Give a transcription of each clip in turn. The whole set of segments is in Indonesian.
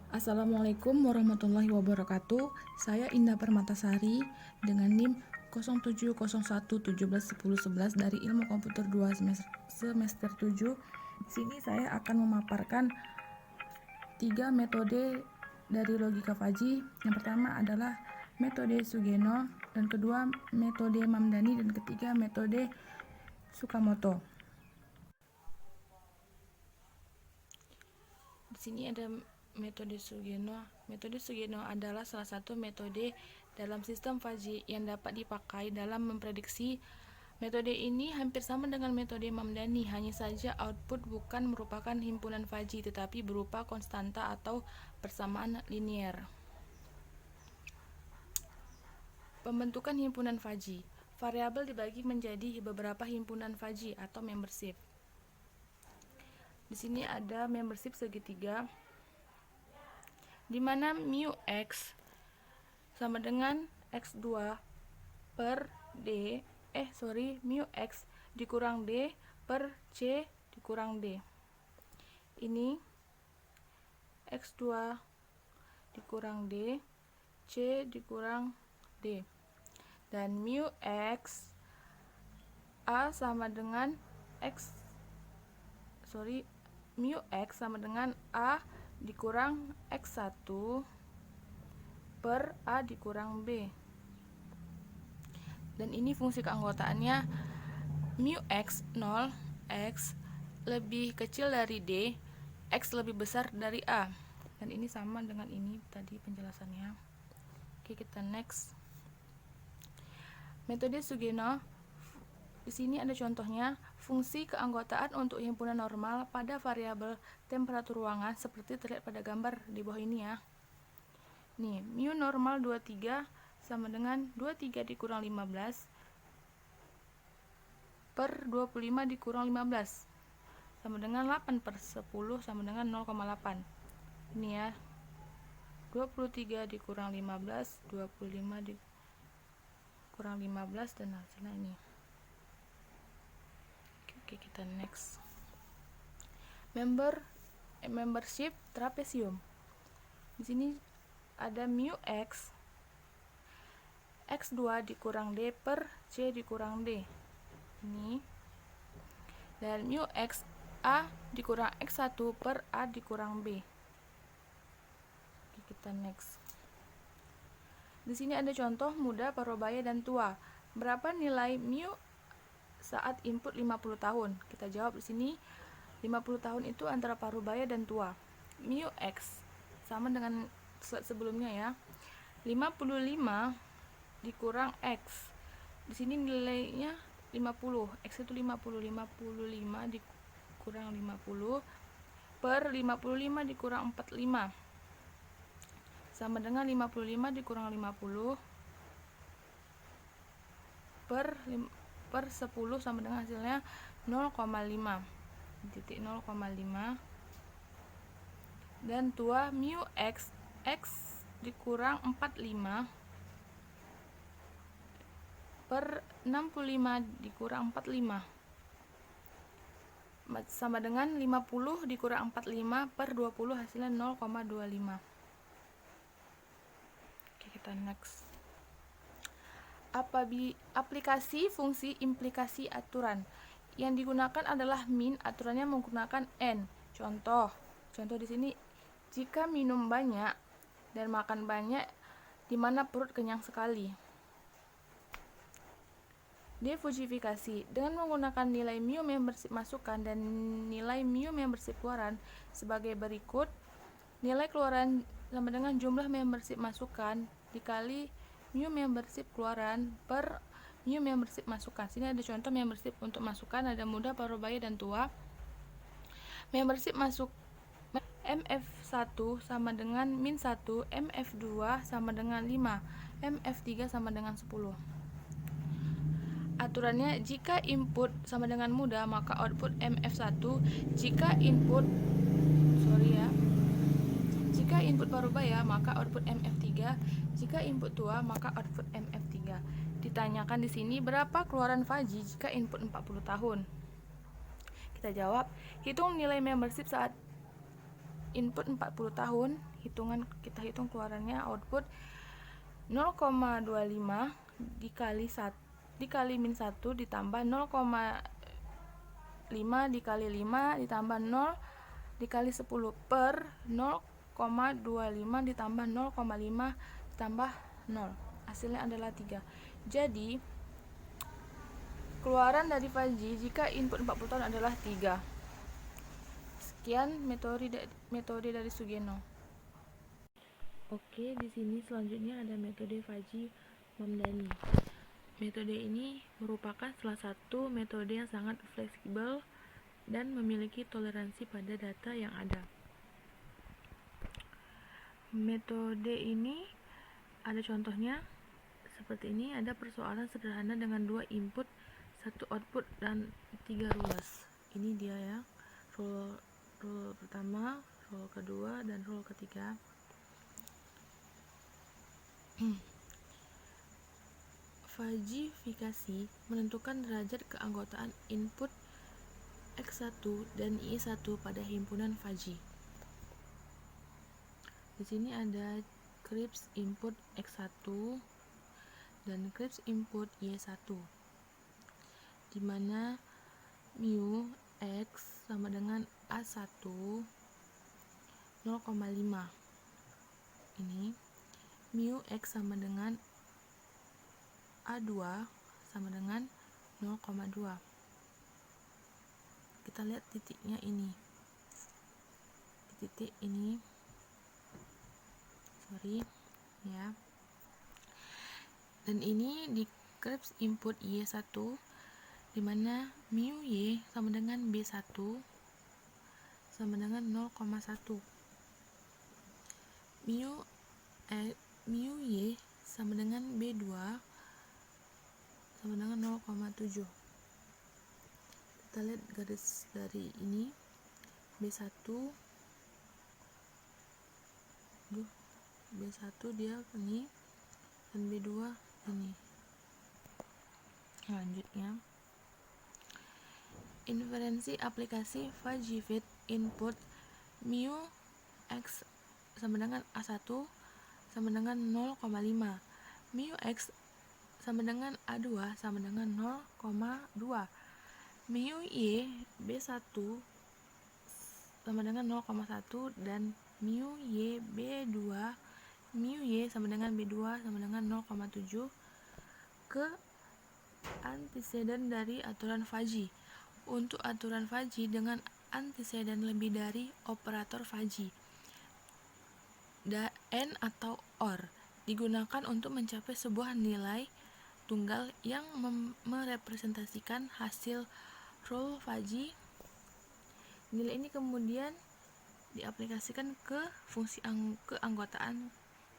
Assalamualaikum warahmatullahi wabarakatuh. Saya Indah Permatasari dengan NIM 0701171011 dari Ilmu Komputer 2 semester 7. Di sini saya akan memaparkan 3 metode dari logika Fajii. Yang pertama adalah metode Sugeno, dan kedua metode Mamdani, dan ketiga metode Tsukamoto. Di sini ada metode Sugeno. Metode Sugeno adalah salah satu metode dalam sistem Fajii yang dapat dipakai dalam memprediksi. Metode ini hampir sama dengan metode Mamdani, hanya saja output bukan merupakan himpunan Fajii tetapi berupa konstanta atau persamaan linier. Pembentukan himpunan Fajii. Variabel dibagi menjadi beberapa himpunan Fajii atau membership. Di sini ada membership segitiga, di mana mu x sama dengan x2 per mu x dikurang d per c dikurang d. Ini x2 dikurang d, c dikurang d. Dan mu x a sama dengan mu x sama dengan a dikurang x1 per a dikurang b. Dan ini fungsi keanggotaannya mu x 0, x lebih kecil dari d, x lebih besar dari a. Dan ini sama dengan ini tadi penjelasannya. Oke, kita next. Metode Sugeno. Di sini ada contohnya. Fungsi keanggotaan untuk himpunan normal pada variabel temperatur ruangan seperti terlihat pada gambar di bawah ini ya. Nih, mu normal 23 sama dengan 23 dikurang 15 per 25 dikurang 15 sama dengan 8 per 10 sama dengan 0,8. Ini ya, 23 dikurang 15, 25 dikurang 15, dan hasilnya ini. Oke, kita next. Membership trapesium. Di sini ada mu x x2 dikurang d per c dikurang d. Ini. Dan mu x a dikurang x1 per a dikurang b. Oke, kita next. Di sini ada contoh muda, parubaya, dan tua. Berapa nilai mu saat input 50 tahun? Kita jawab di sini 50 tahun itu antara parubaya dan tua. Mu x sama dengan slide sebelumnya ya. 55 dikurang x. Di sini nilainya 50. X itu 50. 55 dikurang 50 per 55 dikurang 45 sama dengan 55 dikurang 50 per 10 sama dengan hasilnya 0,5. Titik 0,5. Dan tua mu x dikurang 45 per 65 dikurang 45 sama dengan 50 dikurang 45 per 20 hasilnya 0,25. Oke, kita next. Aplikasi fungsi implikasi aturan. Yang digunakan adalah min, aturannya menggunakan n. Contoh di sini, jika minum banyak dan makan banyak, di mana perut kenyang sekali. Defujifikasi dengan menggunakan nilai mu membership masukan dan nilai mu membership keluaran sebagai berikut. Nilai keluaran sama dengan jumlah membership masukan dikali mu membership keluaran per mu membership masukan. Sini ada contoh membership untuk masukan, ada muda, parubaya, dan tua. Membership masuk MF1 sama dengan min 1, MF2 sama dengan 5, MF3 sama dengan 10. Aturannya, jika input sama dengan muda maka output MF1, jika input parubaya maka output MF3, jika input tua maka output MF3. Ditanyakan di sini berapa keluaran Fajii jika input 40 tahun. Kita jawab, hitung nilai membership saat input 40 tahun, kita hitung keluarannya, output 0,25 dikali min 1 ditambah 0,5 dikali 5 ditambah 0 dikali 10 per 0,25 ditambah 0,5 ditambah 0. Hasilnya adalah 3. Jadi keluaran dari Fajri jika input 40 tahun adalah 3. Sekian metode dari Sugeno. Oke, di sini selanjutnya ada metode Fajri Mamdani. Metode ini merupakan salah satu metode yang sangat fleksibel dan memiliki toleransi pada data yang ada. Metode ini ada contohnya seperti ini, ada persoalan sederhana dengan 2 input, 1 output, dan 3 rules. Ini dia ya, rule pertama, rule kedua, dan rule ketiga. Fajifikasi menentukan derajat keanggotaan input X1 dan Y1 pada himpunan Fajri. Di sini ada Krips input X1 dan Krips input Y1, di mana mu X sama dengan A1 0,5. Ini mu X sama dengan A2 sama dengan 0,2. Kita lihat titiknya ini. Titik ini. Sorry ya. Dan ini di Krips input Y1 di mana mu Y sama dengan B1 sama dengan 0,1. Mu Y sama dengan B2 sama dengan 0,7. Kita lihat garis dari ini, B1 dia ini, dan B2 ini. Selanjutnya, inferensi aplikasi Fajifit input mu X sama dengan A1 sama dengan 0,5, mu X sama dengan A2 sama dengan 0,2, mu Y B1 sama dengan 0,1, dan mu Y B2 mu Y sama dengan B2 sama dengan 0,7 ke antecedent dari aturan Fajri. Untuk aturan Fajri dengan antecedent lebih dari operator Fajri, N atau OR, digunakan untuk mencapai sebuah nilai tunggal yang merepresentasikan hasil rule Fajri. Nilai ini kemudian diaplikasikan ke fungsi keanggotaan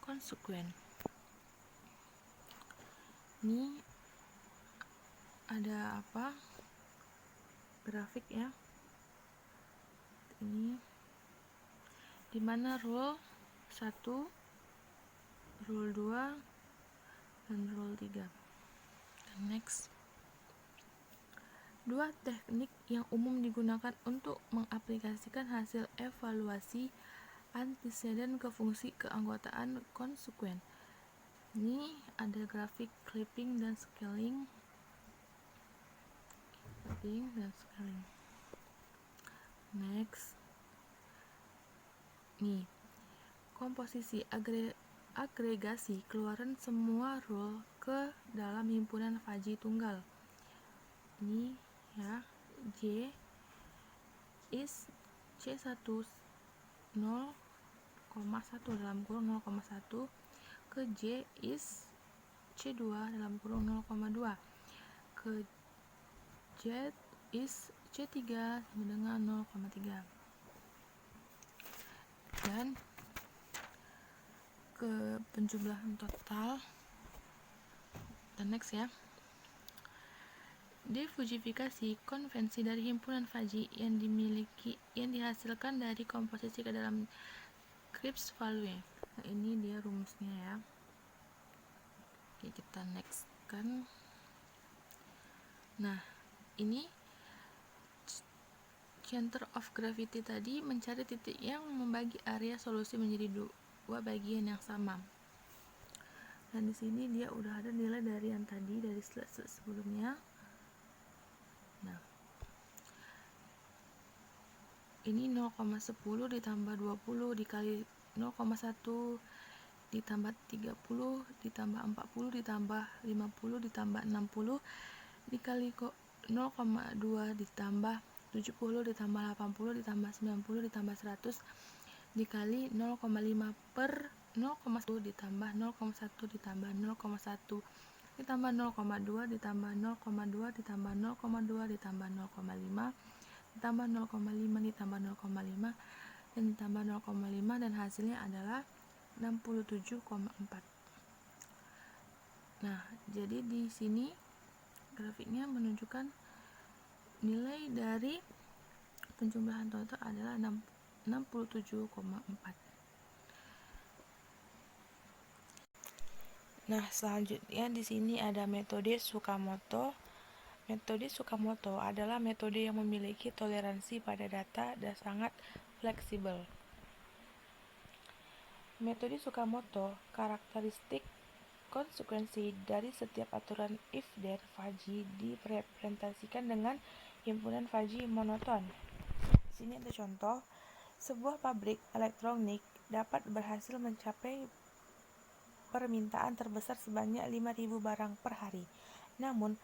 konsekuen. Ini ada apa? Grafik ya. Ini dimana rule 1, rule 2, dan rule 3. Next, 2 teknik yang umum digunakan untuk mengaplikasikan hasil evaluasi antecedent ke fungsi keanggotaan konsekuen. Ini ada grafik clipping dan scaling. Next, nih, komposisi agregasi keluaran semua rule ke dalam himpunan Fajri tunggal. Ini ya, J is C1 0,1 dalam kurung 0,1 ke J is C2 dalam kurung 0,2 ke Z is C3 sama dengan 0,3, dan ke penjumlahan total. Dan next ya, difujifikasi konvensi dari himpunan Fajri yang dihasilkan dari komposisi ke dalam Krips value. Nah, ini dia rumusnya ya. Oke, kita next kan. Nah, ini center of gravity tadi mencari titik yang membagi area solusi menjadi dua bagian yang sama. Dan di sini dia udah ada nilai dari yang tadi dari slide sebelumnya. Nah, ini 0,10 ditambah 20 dikali 0,1 ditambah 30 ditambah 40 ditambah 50 ditambah 60 dikali 0,2 ditambah 70 ditambah 80 ditambah 90 ditambah 100 dikali 0,5 per 0,1 ditambah 0,1 ditambah 0,1 ditambah 0,2 ditambah 0,2 ditambah 0,2 ditambah 0,5 ditambah 0,5 ditambah 0,5 dan ditambah 0,5 dan hasilnya adalah 67,4. Nah, jadi di sini grafiknya menunjukkan nilai dari penjumlahan total adalah 67,4. Nah, selanjutnya di sini ada metode Tsukamoto. Metode Tsukamoto adalah metode yang memiliki toleransi pada data dan sangat fleksibel. Metode Tsukamoto, karakteristik konsekuensi dari setiap aturan if-then fuzzy direpresentasikan dengan himpunan fuzzy monoton. Di sini ada contoh, sebuah pabrik elektronik dapat berhasil mencapai permintaan terbesar sebanyak 5.000 barang per hari. Namun,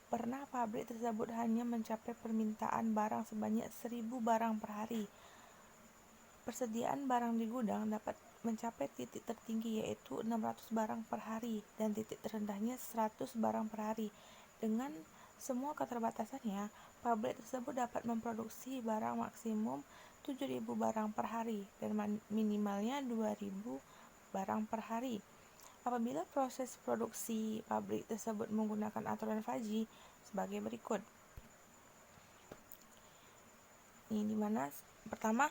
pernah pabrik tersebut hanya mencapai permintaan barang sebanyak 1.000 barang per hari. Persediaan barang di gudang dapat mencapai titik tertinggi yaitu 600 barang per hari dan titik terendahnya 100 barang per hari. Dengan semua keterbatasannya, pabrik tersebut dapat memproduksi barang maksimum 7.000 barang per hari dan minimalnya 2.000 barang per hari. Apabila proses produksi pabrik tersebut menggunakan aturan fuzzy sebagai berikut. Ini dimana pertama,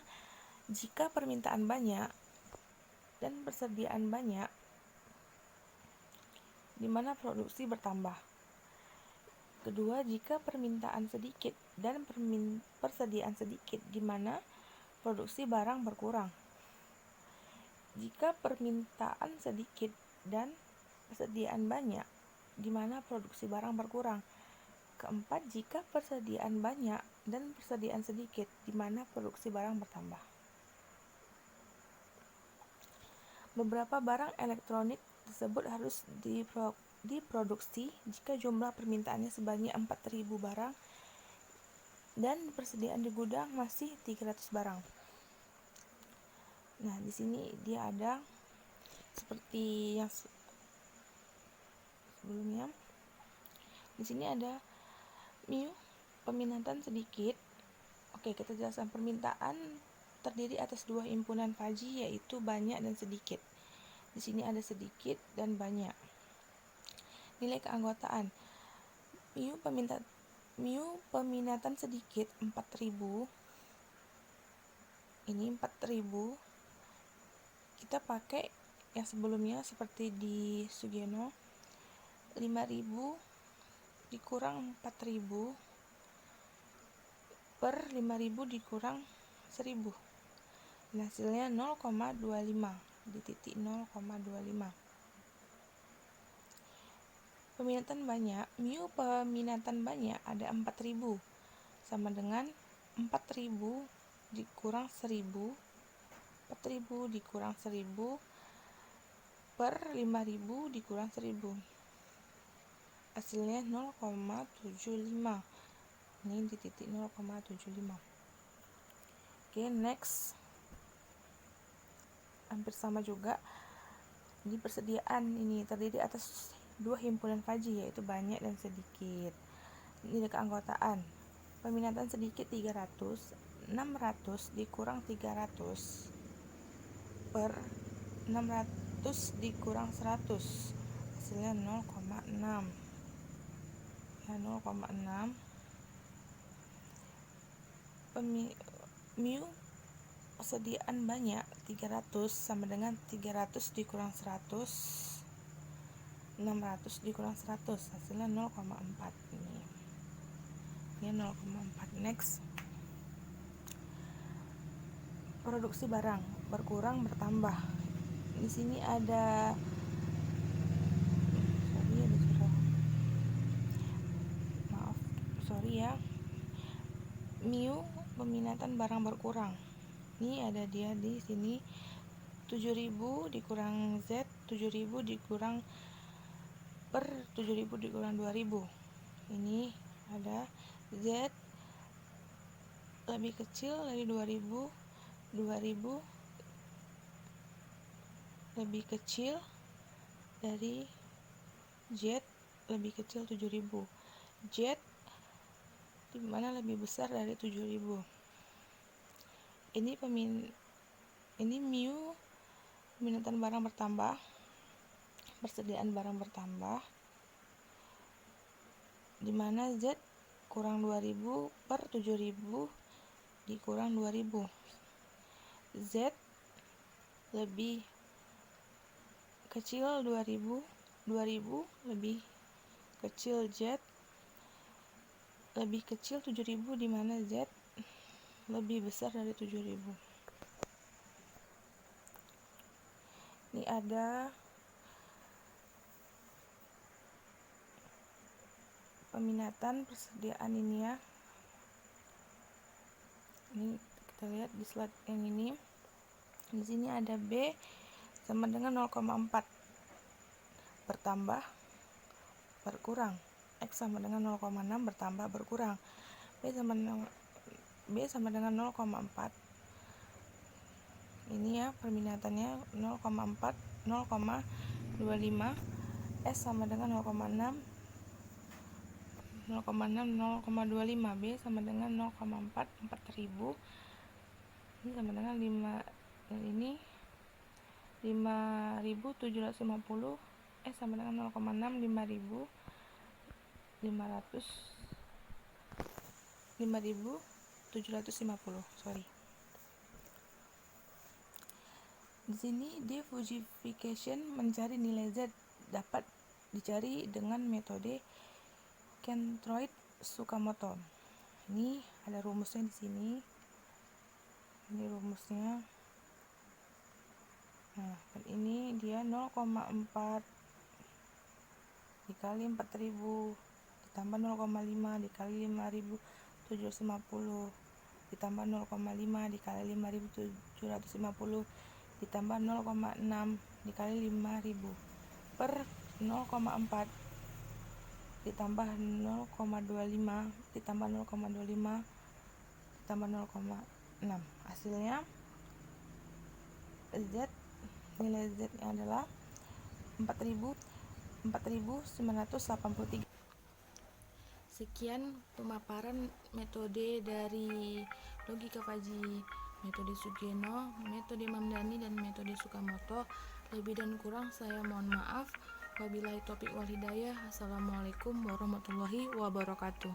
jika permintaan banyak dan persediaan banyak, di mana produksi bertambah. Kedua, jika permintaan sedikit dan persediaan sedikit, di mana produksi barang berkurang. Jika permintaan sedikit dan persediaan banyak, di mana produksi barang berkurang. Keempat, jika persediaan banyak dan persediaan sedikit, di mana produksi barang bertambah. Beberapa barang elektronik tersebut harus diproduksi jika jumlah permintaannya sebanyak 4.000 barang dan persediaan di gudang masih 300 barang. Nah, di sini dia ada seperti yang sebelumnya. Di sini ada peminatan sedikit. Oke, kita jelaskan permintaan terdiri atas dua himpunan fuzzy yaitu banyak dan sedikit. Di sini ada sedikit dan banyak. Nilai keanggotaan. Peminatan sedikit 4.000. Ini 4.000. Kita pakai yang sebelumnya seperti di Sugeno. 5.000 dikurang 4.000 per 5.000 dikurang 1.000. Dan hasilnya 0,25 di titik 0,25. Peminatan banyak, peminatan banyak ada 4.000 sama dengan 4.000 dikurang 1.000, 4.000 dikurang 1.000 per 5.000 dikurang 1.000. Hasilnya 0,75. Ini di titik 0,75. Oke, next. Hampir sama juga. Di persediaan ini terdiri atas dua himpunan fuzzy yaitu banyak dan sedikit. Nilai keanggotaan. Peminatan sedikit 300, 600 dikurang 300 per 600 dikurang 100. Hasilnya 0,6. Ya, 0,6. Persediaan banyak 300 sama dengan 300 dikurang 100, 600 dikurang 100, hasilnya 0,4. Ini 0,4. Next. produksi barang berkurang bertambah. Di sini ada mu peminatan barang berkurang. Ini ada dia di sini 7.000 dikurang Z, 7.000 dikurang per 7.000 dikurang 2.000. Ini ada Z lebih kecil dari 2.000, 2.000 lebih kecil dari Z lebih kecil 7.000. Z dimana lebih besar dari 7.000. Ini mu peminatan barang bertambah, persediaan barang bertambah, dimana Z kurang 2.000 per 7.000 dikurang 2.000. Z lebih kecil 2.000, 2.000 lebih kecil Z lebih kecil 7.000, dimana Z lebih besar dari 7.000. Ini ada peminatan persediaan ini ya. Ini kita lihat di slide yang ini. Di sini ada B sama dengan 0,4 bertambah berkurang. X sama dengan 0,6 bertambah berkurang. B sama dengan 0,4. Ini ya perminatannya 0,4, 0,25. S sama dengan 0,6, 0,25. B sama dengan 0,4, 4.000. Ini sama dengan 5.750. S sama dengan 0,6, 5.750. Di sini diffusification mencari nilai Z dapat dicari dengan metode Kentruid-Tsukamoto. Ini ada rumusnya di sini. Ini rumusnya. Nah, ini dia 0,4 dikali 4.000 ditambah 0,5 dikali 5.750 ditambah 0,5 dikali 5.750 ditambah 0,6 dikali 5.000 per 0,4 ditambah 0,25 ditambah 0,25 ditambah 0,6. Hasilnya Z, nilai Z adalah 4.983. Sekian pemaparan metode dari logika Fajii, metode Sugeno, metode Mamdani, dan metode Tsukamoto. Lebih dan kurang saya mohon maaf. Wabillahi taufiq wal hidayah. Assalamualaikum warahmatullahi wabarakatuh.